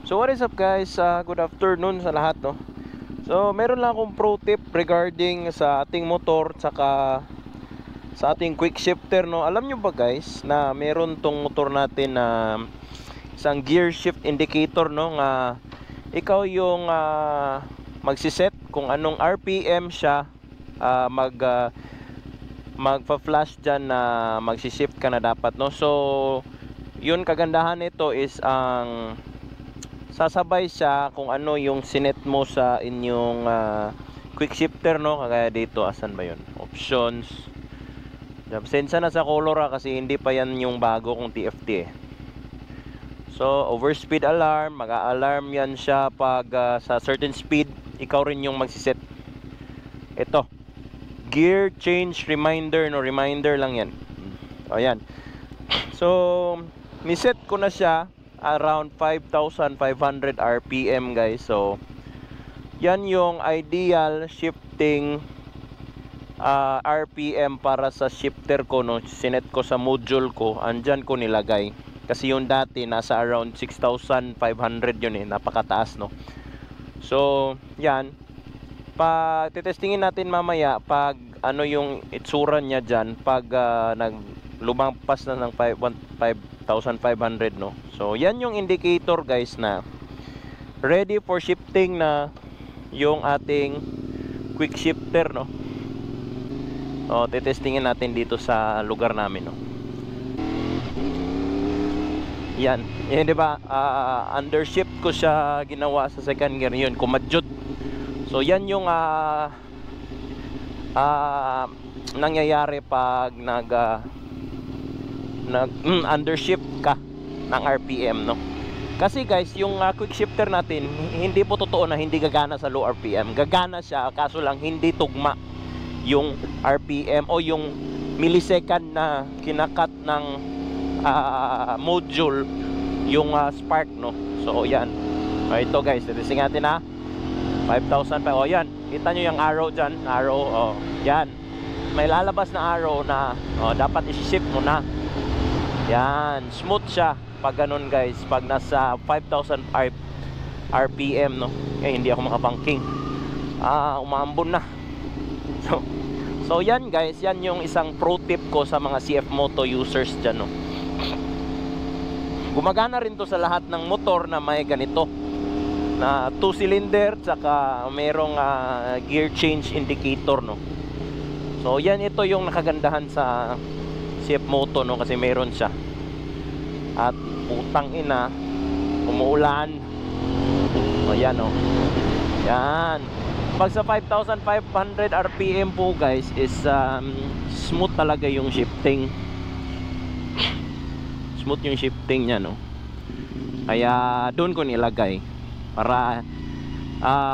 So what is up guys, good afternoon sa lahat no. So meron lang akong pro tip regarding sa ating motor saka sa ating quick shifter no. Alam nyo ba guys na meron tong motor natin na isang gear shift indicator no, nga ikaw yung magsiset kung anong RPM siya magpa-flash dyan na magsi-shift ka na dapat no. So yun, kagandahan nito is ang sasabay siya kung ano yung sinet mo sa inyong quick shifter no. Kagaya dito, asan ba yun? Options. Sensya na sa color kasi hindi pa yan yung bago kong TFT eh. So overspeed alarm, mag-a-alarm yan siya pag sa certain speed. Ikaw rin yung magsiset. Ito, gear change reminder no, reminder lang yan. O yan. So niset ko na siya around 5,500 RPM guys. So yan yung ideal shifting RPM para sa shifter ko no. Sinet ko sa module ko, andyan ko nilagay. Kasi yung dati nasa around 6,500 yun eh, napakataas no. So yan, titestingin natin mamaya pag ano yung itsura niya dyan pag lumampas na ng 5,500 no. So yan yung indicator guys na ready for shifting na yung ating quick shifter no. So titestingin natin dito sa lugar namin no. Yan, yan di ba? Undershift ko siya ginawa sa second gear yun, kumadjud. So yan yung nangyayari pag undershift ka ng RPM no. Kasi guys, yung quick shifter natin hindi po totoo na hindi gagana sa low RPM. Gagana siya, kaso lang hindi tugma yung RPM o yung millisecond na kinakat ng module yung spark no. So yan, ito guys, testing natin 5,000 pa. O yan, kita nyo yung arrow dyan, arrow, yan, may lalabas na arrow na dapat i-shift mo na. Yan, smooth siya pag ganun guys, pag nasa 5,000 RPM no. Hindi ako makapangking, umaambon na. So yan guys, yan yung isang pro tip ko sa mga CF Moto users dyan no. Gumagana rin to sa lahat ng motor na may ganito na 2-cylinder saka merong gear change indicator no. So yan, ito yung nakagandahan sa CF Moto no, kasi meron siya. At putang ina, umuulan. O yan o. Yan. Pag sa 5,500 RPM po guys is smooth talaga yung shifting. Smooth yung shifting nya no. Kaya doon ko nilagay para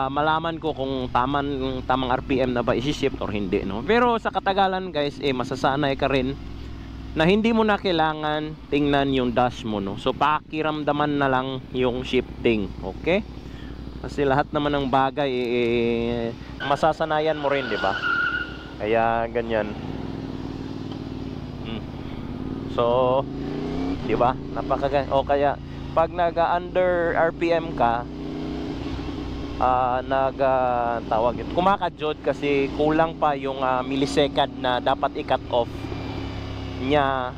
malaman ko kung tamang RPM na ba isi-shift or hindi no. Pero sa katagalan guys masasanay ka rin na hindi mo na kailangan tingnan yung dash mo no. So pakiramdaman na lang yung shifting, okay? Kasi lahat naman ng bagay masasanayan mo rin, di ba? Kaya ganyan. So di ba? O kaya pag nag-under RPM ka, tawag ito, kumakadyod kasi kulang pa yung millisecond na dapat i-cut off niya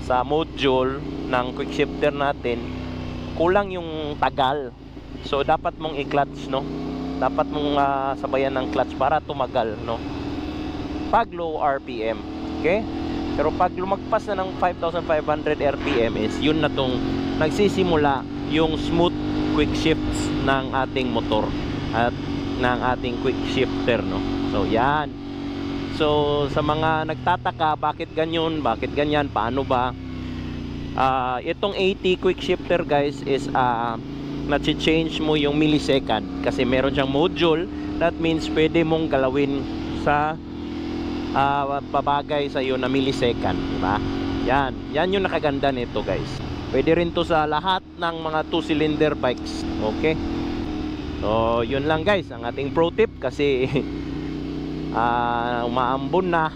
sa module ng quick shifter natin. Kulang yung tagal. So dapat mong i-clutch no. Dapat mong sabayan ng clutch para tumagal no. Pag low RPM, okay? Pero pag lumagpas na ng 5,500 RPM is yun na tong nagsisimula yung smooth quick shifts ng ating motor at ng ating quick shifter no. So yan. So sa mga nagtataka bakit ganyan, bakit ganyan, paano ba, itong 80 quick shifter guys is na-change mo yung millisecond kasi meron siyang module. That means pwede mong galawin sa babagay sa iyo na millisecond, diba? Yan, yan yung nakaganda nito guys. Pwede rin to sa lahat ng mga 2-cylinder bikes, okay? So yun lang guys ang ating pro tip kasi umaambon na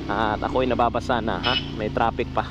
at ako'y nababasa na may traffic pa.